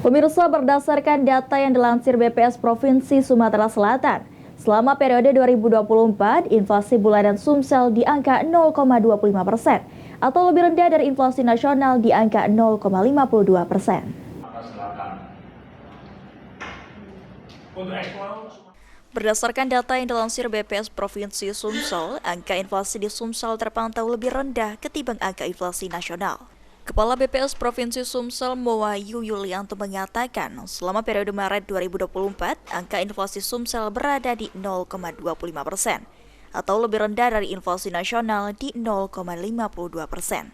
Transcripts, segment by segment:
Pemirsa, berdasarkan data yang dilansir BPS Provinsi Sumatera Selatan, selama periode 2024, inflasi bulanan Sumsel di angka 0,25% atau lebih rendah dari inflasi nasional di angka 0,52%. Berdasarkan data yang dilansir BPS Provinsi Sumsel, angka inflasi di Sumsel terpantau lebih rendah ketimbang angka inflasi nasional. Kepala BPS Provinsi Sumsel Mowayu Yulianto mengatakan, selama periode Maret 2024, angka inflasi Sumsel berada di 0,25% atau lebih rendah dari inflasi nasional di 0,52%.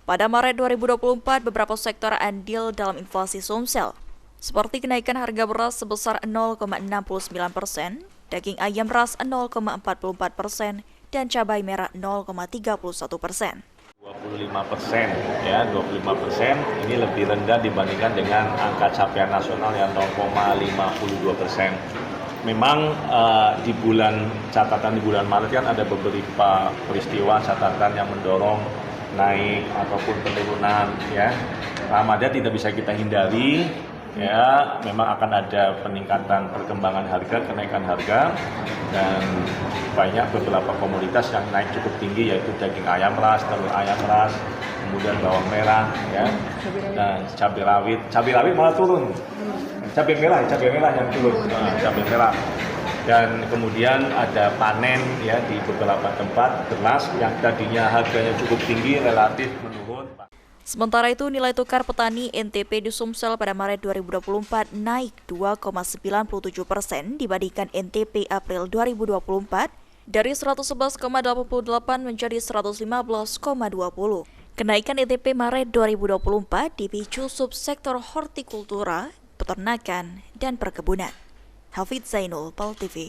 Pada Maret 2024, beberapa sektor andil dalam inflasi Sumsel, seperti kenaikan harga beras sebesar 0,69%, daging ayam ras 0,44%, dan cabai merah 0,31%. 25% ya, 25% ini lebih rendah dibandingkan dengan angka capaian nasional yang 0,52%. Memang di catatan di bulan Maret kan ada beberapa peristiwa catatan yang mendorong naik ataupun penurunan ya. Ramadan tidak bisa kita hindari ya, memang akan ada peningkatan perkembangan harga, kenaikan harga, dan banyak beberapa komoditas yang naik cukup tinggi, yaitu daging ayam ras, telur ayam ras, kemudian bawang merah ya, dan cabai rawit malah turun, cabai merah yang turun, cabai merah. Dan kemudian ada panen ya di beberapa tempat, beras yang tadinya harganya cukup tinggi relatif menurun. Sementara itu, nilai tukar petani NTP di Sumsel pada Maret 2024 naik 2,97% dibandingkan NTP April 2024 dari 111,88 menjadi 115,20. Kenaikan NTP Maret 2024 dipicu subsektor hortikultura, peternakan, dan perkebunan. Hafidz Zainul, PAL TV.